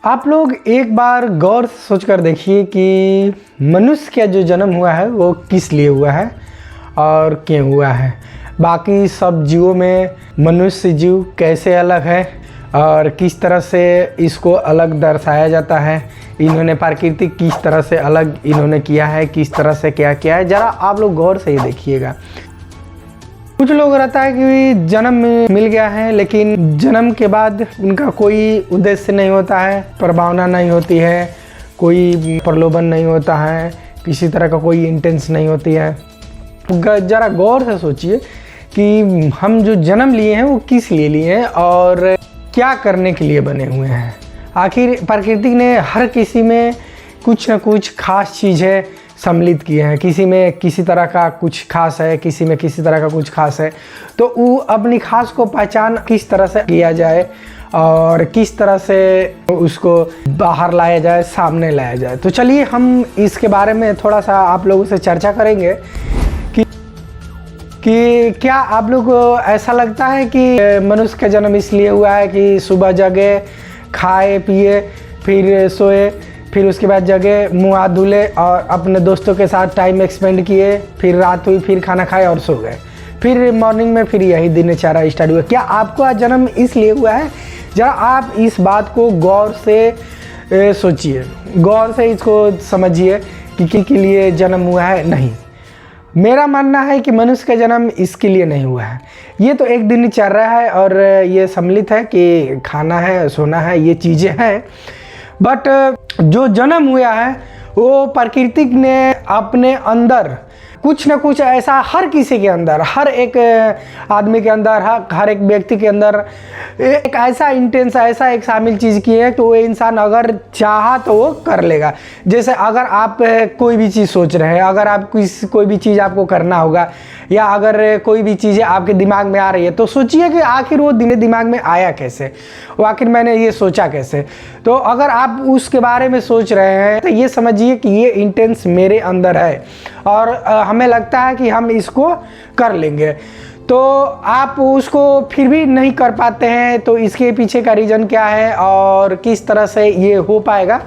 आप लोग एक बार गौर से सोचकर देखिए कि मनुष्य का जो जन्म हुआ है वो किस लिए हुआ है और क्यों हुआ है। बाकी सब जीवों में मनुष्य जीव कैसे अलग है और किस तरह से इसको अलग दर्शाया जाता है, इन्होंने प्रकृति किस तरह से अलग इन्होंने किया है, किस तरह से क्या किया है, ज़रा आप लोग गौर से ही देखिएगा। कुछ लोग रहता है कि जन्म मिल गया है लेकिन जन्म के बाद उनका कोई उद्देश्य नहीं होता है, प्रभावना नहीं होती है, कोई प्रलोभन नहीं होता है, किसी तरह का कोई इंटेंस नहीं होती है। ज़रा गौर से सोचिए कि हम जो जन्म लिए हैं वो किस लिए लिए हैं और क्या करने के लिए बने हुए हैं। आखिर प्रकृति ने हर किसी में कुछ न कुछ खास चीज़ें सम्मिलित किए हैं, किसी में किसी तरह का कुछ खास है, किसी में किसी तरह का कुछ खास है। तो वो अपनी खास को पहचान किस तरह से किया जाए और किस तरह से उसको बाहर लाया जाए, सामने लाया जाए। तो चलिए हम इसके बारे में थोड़ा सा आप लोगों से चर्चा करेंगे कि क्या आप लोग को ऐसा लगता है कि मनुष्य का जन्म इसलिए हुआ है कि सुबह जगे, खाए पिए, फिर सोए, फिर उसके बाद जगह मुँह हाथ धुले और अपने दोस्तों के साथ टाइम एक्सपेंड किए, फिर रात हुई, फिर खाना खाए और सो गए, फिर मॉर्निंग में फिर यही दिनचर्या स्टार्ट हुआ। क्या आपको आज जन्म इसलिए हुआ है? जरा आप इस बात को गौर से सोचिए, गौर से इसको समझिए कि के लिए जन्म हुआ है। नहीं, मेरा मानना है कि मनुष्य का जन्म इसके लिए नहीं हुआ है। ये तो एक दिनचर्या है और ये सम्मिलित है कि खाना है, सोना है, ये चीज़ें हैं। बट जो जन्म हुआ है वो प्रकृति ने अपने अंदर कुछ न कुछ ऐसा हर किसी के अंदर, हर एक आदमी के अंदर, हर एक व्यक्ति के अंदर एक ऐसा इंटेंस, ऐसा एक शामिल चीज़ की है तो वो इंसान अगर चाहा तो वो कर लेगा। जैसे अगर आप कोई भी चीज़ सोच रहे हैं, अगर आप कोई भी चीज़ आपको करना होगा या अगर कोई भी चीज़ें आपके दिमाग में आ रही है तो सोचिए कि आखिर वो दिमाग में आया कैसे, वो आखिर मैंने ये सोचा कैसे। तो अगर आप उसके बारे में सोच रहे हैं तो ये समझिए कि ये इंटेंस मेरे अंदर है और हमें लगता है कि हम इसको कर लेंगे। तो आप उसको फिर भी नहीं कर पाते हैं तो इसके पीछे का रीज़न क्या है और किस तरह से ये हो पाएगा,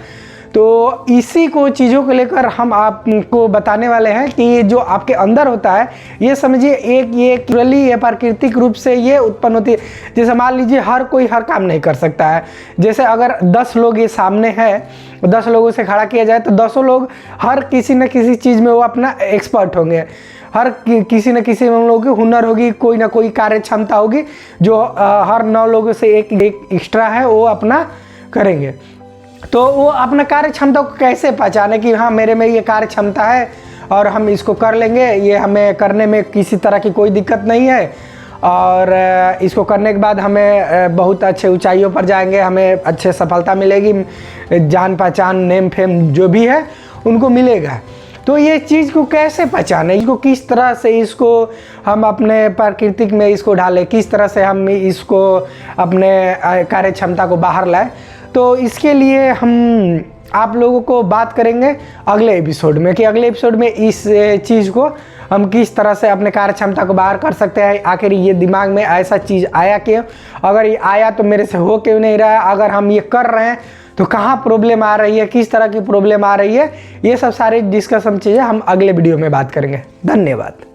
तो इसी को चीज़ों को लेकर हम आपको बताने वाले हैं कि ये जो आपके अंदर होता है ये समझिए ये प्राकृतिक रूप से ये उत्पन्न होती है। जैसे मान लीजिए हर कोई हर काम नहीं कर सकता है। जैसे अगर 10 लोग ये सामने हैं, 10 लोगों से खड़ा किया जाए तो 10 लोग हर किसी न किसी चीज़ में वो अपना एक्सपर्ट होंगे, हर किसी न किसी में उन लोगों की हुनर होगी, कोई ना कोई कार्य क्षमता होगी जो हर 9 लोगों से एक एक्स्ट्रा है वो अपना करेंगे। तो वो अपना कार्य क्षमता को कैसे पहचाने कि हाँ मेरे में ये कार्य क्षमता है और हम इसको कर लेंगे, ये हमें करने में किसी तरह की कोई दिक्कत नहीं है और इसको करने के बाद हमें बहुत अच्छे ऊंचाइयों पर जाएंगे, हमें अच्छे सफलता मिलेगी, जान पहचान, नेम फेम जो भी है उनको मिलेगा। तो ये चीज़ को कैसे पहचाने, इसको किस तरह से इसको हम अपने प्राकृतिक में इसको ढालें, किस तरह से हम इसको अपने कार्य क्षमता को बाहर लाएं, तो इसके लिए हम आप लोगों को बात करेंगे अगले एपिसोड में कि अगले एपिसोड में इस चीज़ को हम किस तरह से अपने कार्य क्षमता को बाहर कर सकते हैं। आखिर ये दिमाग में ऐसा चीज़ आया क्यों, अगर ये आया तो मेरे से हो क्यों नहीं रहा है, अगर हम ये कर रहे हैं तो कहाँ प्रॉब्लम आ रही है, किस तरह की प्रॉब्लम आ रही है, ये सब सारे डिस्कशन चीज़ें हम अगले वीडियो में बात करेंगे। धन्यवाद।